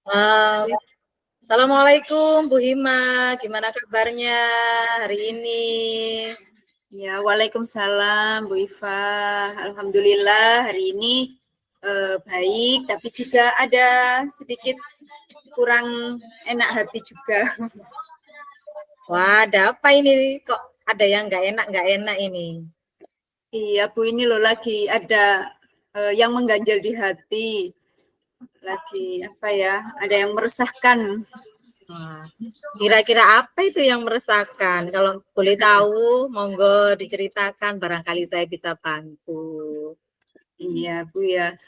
Uh, Assalamualaikum Bu Hima, gimana kabarnya hari ini? Ya, waalaikumsalam Bu Iva. Alhamdulillah hari ini baik, tapi juga ada sedikit kurang enak hati juga. Wah, ada apa ini? Kok ada yang nggak enak ini? Iya Bu, ini loh lagi ada yang mengganjal di hati. Lagi apa ya? Ada yang meresahkan. Wah, kira-kira apa itu yang meresahkan? Kalau boleh tahu, monggo diceritakan, barangkali saya bisa bantu. Iya Bu ya.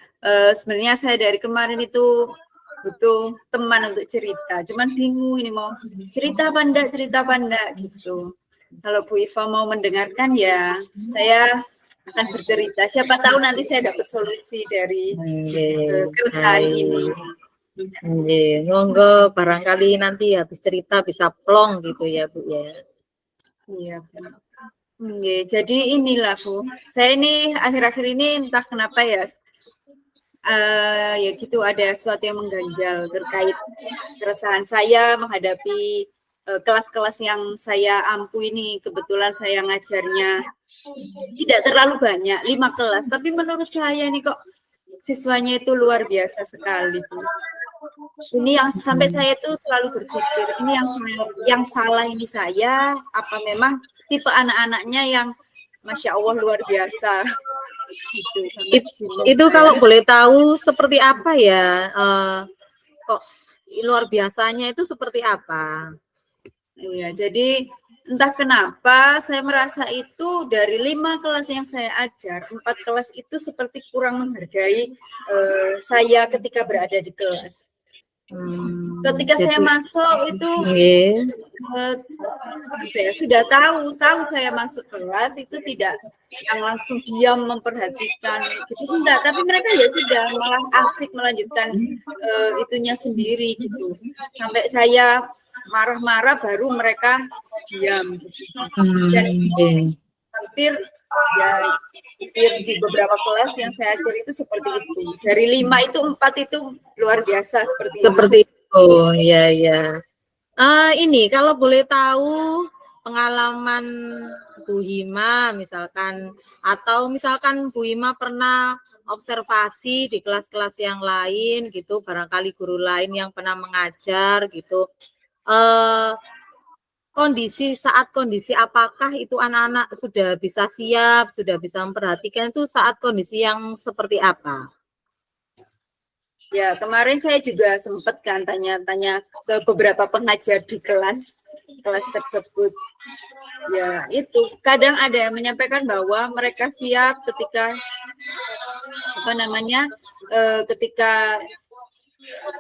Sebenarnya saya dari kemarin itu butuh teman untuk cerita. Cuman bingung ini mau cerita apa enggak gitu. Kalau Bu Iva mau mendengarkan ya saya akan bercerita. Siapa tahu nanti saya dapat solusi dari keresahan ini. Monggo barangkali nanti habis cerita bisa plong gitu ya Bu ya. Iya Bu. Jadi inilah Bu. Saya ini akhir-akhir ini entah kenapa ya ya gitu ada sesuatu yang mengganjal terkait keresahan saya menghadapi kelas-kelas yang saya ampu ini. Kebetulan saya ngajarnya tidak terlalu banyak, 5 kelas, tapi menurut saya ini kok siswanya itu luar biasa sekali Bu. Ini yang sampai saya itu selalu berpikir ini yang salah ini saya apa memang tipe anak-anaknya yang Masya Allah luar biasa gitu. Itu kalau boleh tahu seperti apa ya? Kok luar biasanya itu seperti apa? Iya, jadi entah kenapa saya merasa itu dari 5 kelas yang saya ajar, 4 kelas itu seperti kurang menghargai saya ketika berada di kelas. Ketika saya masuk itu sudah tahu saya masuk kelas itu tidak yang langsung diam memperhatikan gitu enggak, tapi mereka ya sudah malah asik melanjutkan itunya sendiri gitu. Sampai saya marah-marah baru mereka diam gitu. Dan hampir di beberapa kelas yang saya ajar itu seperti itu. Dari 5 itu 4 itu luar biasa seperti itu. Ya. Ini kalau boleh tahu pengalaman Bu Hima misalkan, atau misalkan Bu Hima pernah observasi di kelas-kelas yang lain gitu, barangkali guru lain yang pernah mengajar gitu, kondisi apakah itu anak-anak sudah bisa siap, sudah bisa memperhatikan itu saat kondisi yang seperti apa? Ya, kemarin saya juga sempat kan tanya-tanya ke beberapa pengajar di kelas tersebut. Ya, itu kadang ada yang menyampaikan bahwa mereka siap ketika ketika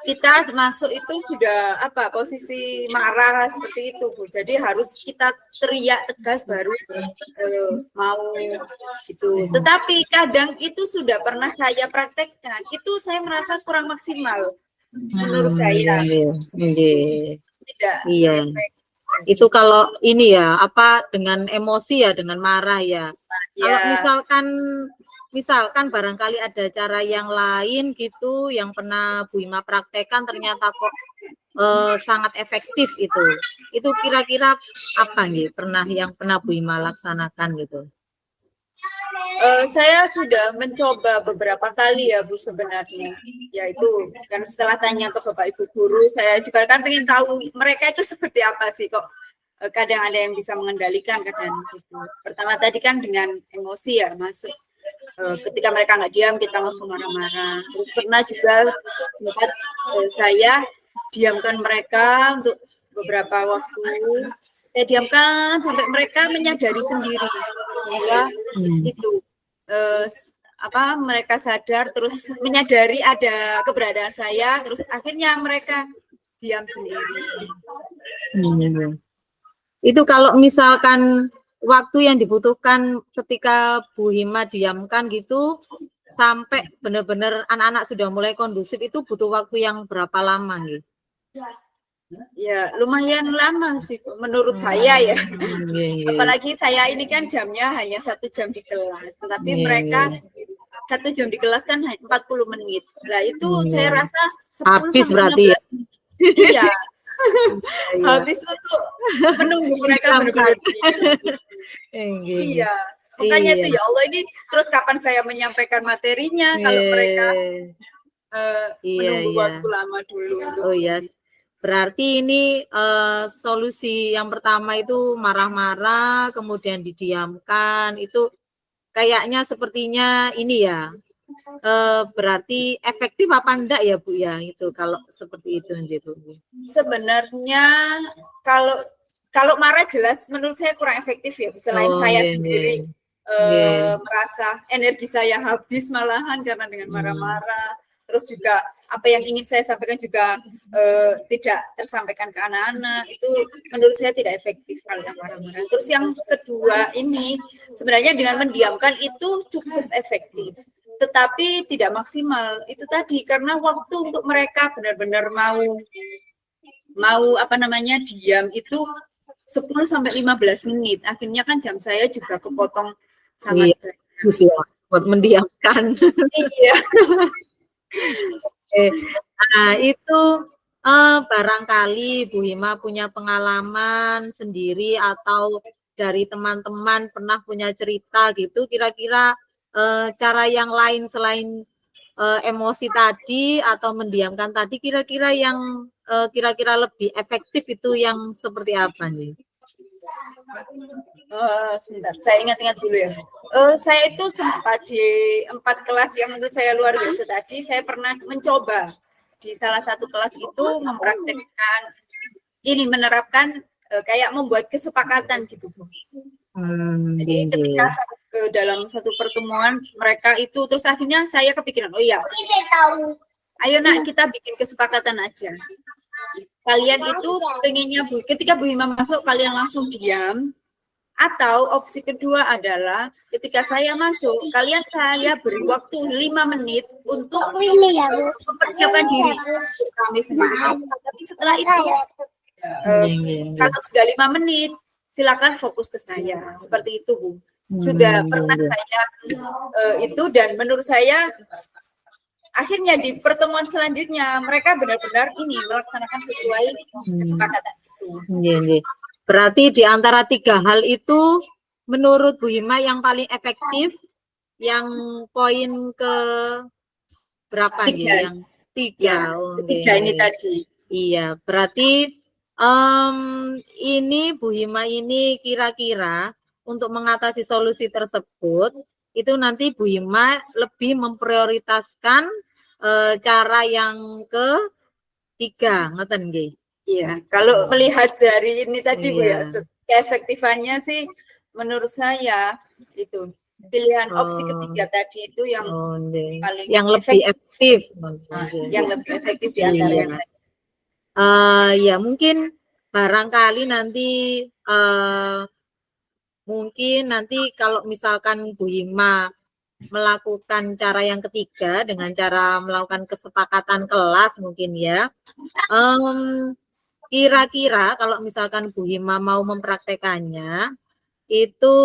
kita masuk itu sudah posisi marah seperti itu Bu. Jadi harus kita teriak tegas baru mau itu. Tetapi kadang itu sudah pernah saya praktekkan, itu saya merasa kurang maksimal menurut saya. Tidak efek. Itu kalau ini ya dengan emosi ya, dengan marah ya. Kalau misalkan barangkali ada cara yang lain gitu yang pernah Bu Hima praktekkan ternyata kok sangat efektif itu kira-kira apa nih yang pernah Bu Hima laksanakan gitu? Saya sudah mencoba beberapa kali ya Bu sebenarnya, yaitu kan setelah tanya ke Bapak Ibu guru, saya juga kan pengen tahu mereka itu seperti apa sih kok kadang ada yang bisa mengendalikan kadang gitu. Pertama tadi kan dengan emosi ya masuk, ketika mereka nggak diam kita langsung marah-marah. Terus pernah juga sempat saya diamkan mereka untuk beberapa waktu, saya diamkan sampai mereka menyadari sendiri bahwa itu mereka sadar terus menyadari ada keberadaan saya, terus akhirnya mereka diam sendiri. Itu kalau misalkan waktu yang dibutuhkan ketika Bu Hima diamkan gitu sampai benar-benar anak-anak sudah mulai kondusif itu butuh waktu yang berapa lama gitu? Ya lumayan lama sih menurut saya ya. Apalagi saya ini kan jamnya hanya 1 jam di kelas, tetapi mereka 1 jam di kelas kan 40 menit. Nah itu saya rasa 10 Habis sampai berarti ya. 15 menit. Iya, Iya. habis untuk menunggu mereka benar-benar diam. Iya. Iya, makanya Iya. itu ya Allah ini terus kapan saya menyampaikan materinya kalau mereka Iya, menunggu iya. waktu lama dulu untuk Oh iya. Berarti ini solusi yang pertama itu marah-marah, kemudian didiamkan. Itu kayaknya sepertinya ini ya. Berarti efektif apa enggak ya Bu ya itu kalau seperti itu Bu. sebenarnya kalau kalau marah jelas menurut saya kurang efektif ya. Selain Oh, saya nggih, sendiri nggih. Nggih. merasa energi saya habis malahan karena dengan marah-marah. Terus juga apa yang ingin saya sampaikan juga tidak tersampaikan ke anak-anak. Itu menurut saya tidak efektif kalau yang marah-marah. Terus yang kedua ini sebenarnya dengan mendiamkan itu cukup efektif. Tetapi tidak maksimal. Itu tadi karena waktu untuk mereka benar-benar mau apa namanya diam itu 10 sampai 15 menit. Akhirnya kan jam saya juga kepotong sangat Iya, banyak. bagus ya buat mendiamkan. Iya. Nah, itu barangkali Bu Hima punya pengalaman sendiri atau dari teman-teman pernah punya cerita gitu, kira-kira cara yang lain selain emosi tadi atau mendiamkan tadi, kira-kira yang kira-kira lebih efektif itu yang seperti apa nih? Sebentar, saya ingat-ingat dulu ya. Saya itu sempat di 4 kelas yang menurut saya luar biasa tadi, saya pernah mencoba di salah satu kelas itu mempraktekkan ini, menerapkan kayak membuat kesepakatan gitu Bu. Jadi ketika dalam satu pertemuan mereka itu terus akhirnya saya kepikiran, oh iya, ayo nak kita bikin kesepakatan aja. Kalian itu pengennya ketika Bu Hima masuk kalian langsung diam, atau opsi kedua adalah ketika saya masuk, kalian saya beri waktu 5 menit untuk mempersiapkan diri untuk kami sendiri. Tapi setelah itu, kalau sudah 5 menit, silakan fokus ke saya. Seperti itu, Bu. Sudah pernah saya itu dan menurut saya akhirnya di pertemuan selanjutnya mereka benar-benar ini melaksanakan sesuai kesepakatan itu. Berarti di antara 3 hal itu menurut Bu Hima yang paling efektif yang poin ke berapa nih? Yang 3. Ya, ketiga ini tadi. Iya, berarti ini Bu Hima ini kira-kira untuk mengatasi solusi tersebut itu nanti Bu Hima lebih memprioritaskan cara yang ketiga, ngeten nggih. Iya, kalau melihat dari ini tadi Bu ya, keefektifannya sih menurut saya itu pilihan opsi ketiga tadi itu yang paling yang lebih efektif. Yang lebih efektif di antara yang lain. Ya mungkin barangkali nanti kalau misalkan Bu Hima melakukan cara yang ketiga dengan cara melakukan kesepakatan kelas mungkin ya. Kira-kira kalau misalkan Bu Hima mau mempraktekannya, itu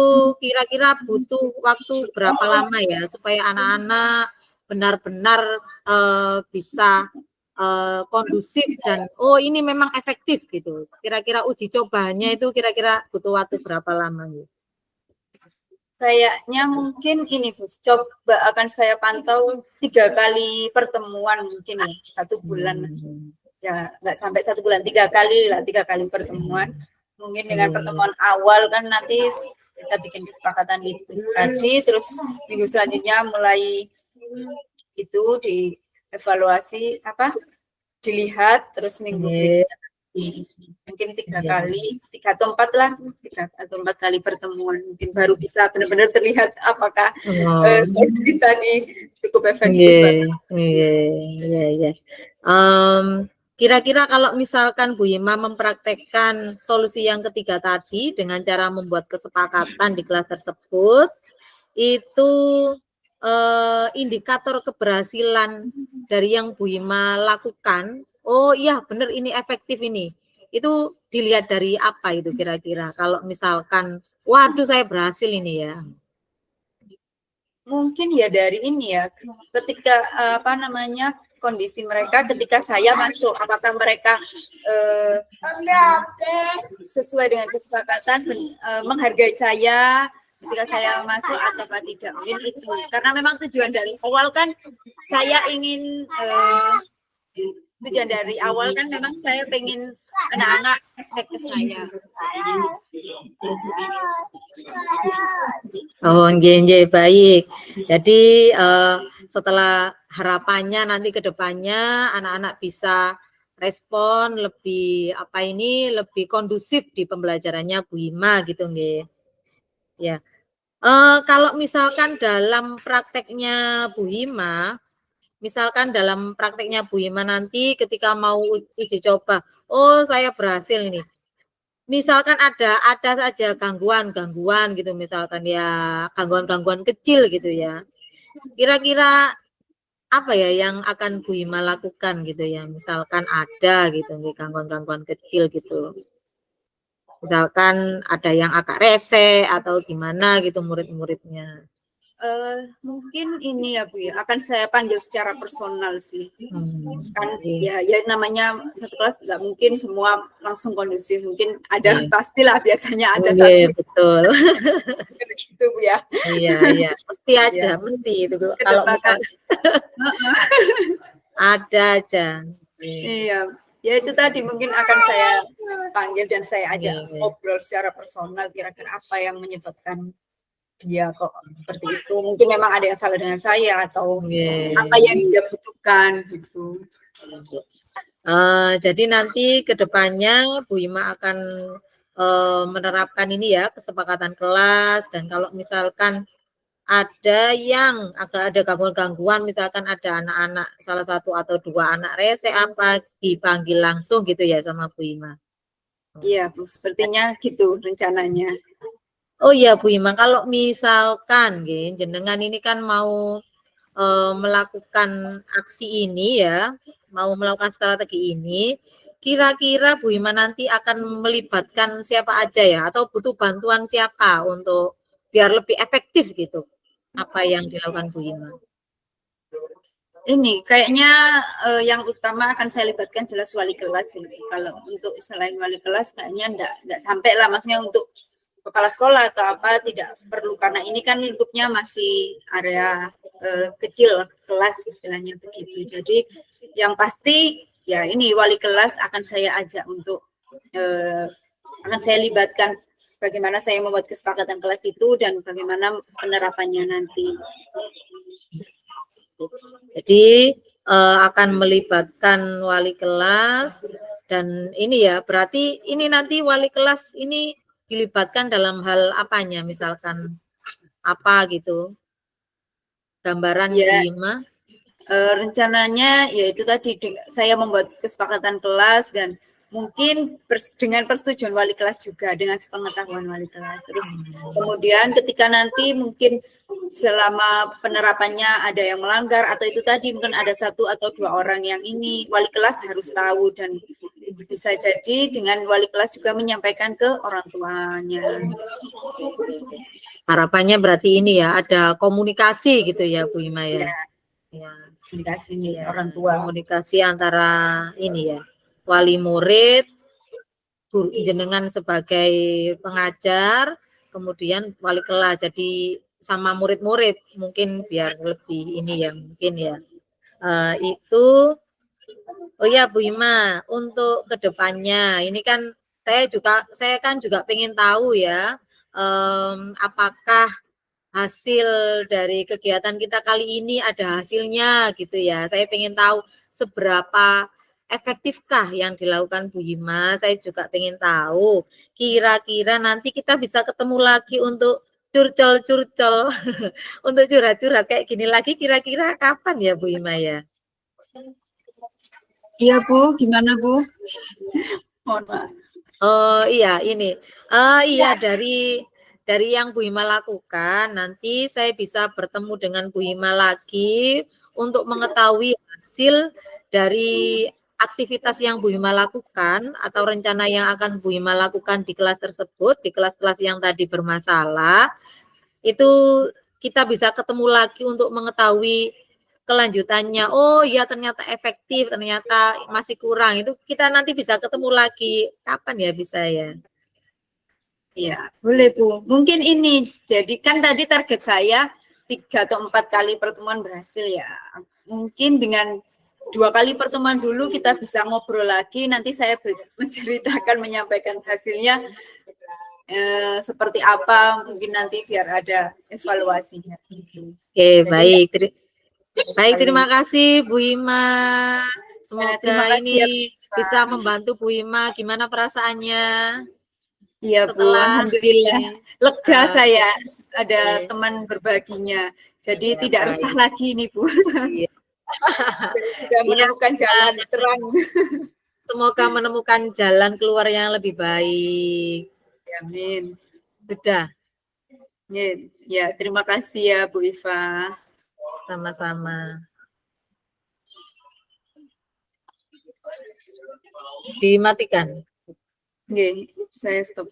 kira-kira butuh waktu berapa lama ya supaya anak-anak benar-benar bisa kondusif dan ini memang efektif gitu. Kira-kira uji cobanya itu kira-kira butuh waktu berapa lama gitu? Kayaknya mungkin ini Bu, coba akan saya pantau 3 kali pertemuan mungkin ya, 1 bulan. Ya nggak sampai 1 bulan, 3 kali lah, 3 kali pertemuan. Mungkin dengan pertemuan awal kan nanti kita bikin kesepakatan itu tadi, terus minggu selanjutnya mulai itu dievaluasi dilihat, terus minggu berikutnya mungkin 3 kali, 3 atau 4 lah, 3 atau 4 kali pertemuan mungkin baru bisa benar-benar terlihat apakah solusi tadi cukup efektif. Iya. Kira-kira kalau misalkan Bu Hima mempraktekkan solusi yang ketiga tadi dengan cara membuat kesepakatan di kelas tersebut, itu indikator keberhasilan dari yang Bu Hima lakukan, oh iya benar ini efektif ini. Itu dilihat dari apa itu kira-kira? Kalau misalkan, waduh saya berhasil ini ya. Mungkin ya dari ini ya, ketika kondisi mereka ketika saya masuk, apakah mereka sesuai dengan kesepakatan menghargai saya ketika saya masuk atau tidak, mungkin itu karena memang tujuan dari awal kan saya ingin tujuan dari awal kan memang saya pengen anak-anak efek ke saya. Oh, nggih, baik. Jadi setelah harapannya nanti ke depannya anak-anak bisa respon lebih lebih kondusif di pembelajarannya Bu Hima gitu nggih. Ya. Kalau misalkan dalam prakteknya Bu Hima, misalkan dalam prakteknya Bu Hima nanti ketika mau uji coba, oh saya berhasil nih. Misalkan ada saja gangguan gitu, misalkan ya gangguan kecil gitu ya. Kira-kira apa ya yang akan Bu Hima lakukan gitu ya? Misalkan ada gitu gangguan-gangguan kecil gitu. Misalkan ada yang agak rese atau gimana gitu murid-muridnya. Mungkin ini ya Bu ya, akan saya panggil secara personal sih. Kan Iya. ya namanya satu kelas nggak mungkin semua langsung kondusif, mungkin ada pastilah biasanya ada Iya, satu betul. gitu Bu ya. Iya, mesti aja, Ya. mesti itu kalau Kedepankan. misalnya ada aja. Iya, ya itu tadi mungkin akan saya panggil dan saya ajak Iya. ngobrol secara personal kira-kira apa yang menyebabkan dia kok seperti itu. Mungkin memang ada yang salah dengan saya atau apa yang dia butuhkan gitu. Jadi nanti ke depannya Bu Hima akan menerapkan ini ya, kesepakatan kelas, dan kalau misalkan ada yang agak ada gangguan-gangguan, misalkan ada anak-anak salah satu atau dua anak rese apa, dipanggil langsung gitu ya sama Bu Hima. Iya Bu, sepertinya gitu rencananya. Oh iya Bu Hima, kalau misalkan jenengan ini kan mau melakukan aksi ini ya, mau melakukan strategi ini, kira-kira Bu Hima nanti akan melibatkan siapa aja ya, atau butuh bantuan siapa untuk biar lebih efektif gitu, apa yang dilakukan Bu Hima? Ini kayaknya yang utama akan saya libatkan jelas wali kelas ini. Kalau untuk selain wali kelas kayaknya enggak sampai lah, maksudnya untuk kepala sekolah atau apa tidak perlu karena ini kan lingkupnya masih area kecil kelas istilahnya begitu. Jadi yang pasti ya ini wali kelas akan saya ajak untuk akan saya libatkan bagaimana saya membuat kesepakatan kelas itu dan bagaimana penerapannya nanti. Jadi akan melibatkan wali kelas dan ini ya, berarti ini nanti wali kelas ini dilibatkan dalam hal apanya, misalkan apa gitu, gambaran Bu Ya, Hima? rencananya yaitu tadi saya membuat kesepakatan kelas dan mungkin dengan persetujuan wali kelas juga dengan sepengetahuan wali kelas. Terus kemudian ketika nanti mungkin selama penerapannya ada yang melanggar atau itu tadi mungkin ada satu atau dua orang yang ini wali kelas harus tahu dan bisa jadi dengan wali kelas juga menyampaikan ke orang tuanya. Harapannya berarti ini ya, ada komunikasi gitu ya Bu Hima ya. Ya. Komunikasi Ya, orang tua. komunikasi antara ini ya, wali murid, guru, jenengan sebagai pengajar, kemudian wali kelas, jadi sama murid-murid mungkin biar lebih ini ya, mungkin ya. Itu, oh ya Bu Hima, untuk kedepannya ini kan saya kan juga pengen tahu ya, apakah hasil dari kegiatan kita kali ini ada hasilnya gitu ya. Saya pengen tahu seberapa efektifkah yang dilakukan Bu Hima. Saya juga pengen tahu kira-kira nanti kita bisa ketemu lagi untuk curcol-curcol, untuk curhat-curhat kayak gini lagi kira-kira kapan ya Bu Hima ya? Iya Bu, gimana Bu? Mohon maaf. Oh iya ini, iya dari yang Bu Hima lakukan, nanti saya bisa bertemu dengan Bu Hima lagi untuk mengetahui hasil dari aktivitas yang Bu Hima lakukan atau rencana yang akan Bu Hima lakukan di kelas tersebut, di kelas-kelas yang tadi bermasalah, itu kita bisa ketemu lagi untuk mengetahui kelanjutannya, oh ya ternyata efektif, ternyata masih kurang, itu kita nanti bisa ketemu lagi. Kapan ya bisa ya? Iya, boleh Bu. Mungkin ini, jadi kan tadi target saya 3 atau 4 kali pertemuan berhasil ya. Mungkin dengan 2 kali pertemuan dulu kita bisa ngobrol lagi, nanti saya menceritakan, menyampaikan hasilnya seperti apa, mungkin nanti biar ada evaluasinya. Oke, Jadi baik. Baik, kali terima kasih Bu Hima. terima Semoga kasih ya Bu. ini bisa membantu Bu Hima. Gimana perasaannya Iya Bu, setelah alhamdulillah ini? lega saya ada Oke, teman berbaginya. Jadi ya tidak resah baik. lagi nih Bu. Iya, Jadi sudah iya, menemukan jalan terang. semoga menemukan jalan keluar yang lebih baik. Amin. Sudah, Ya, ya, terima kasih ya Bu Iva. sama-sama. Dimatikan. Oke, saya stop.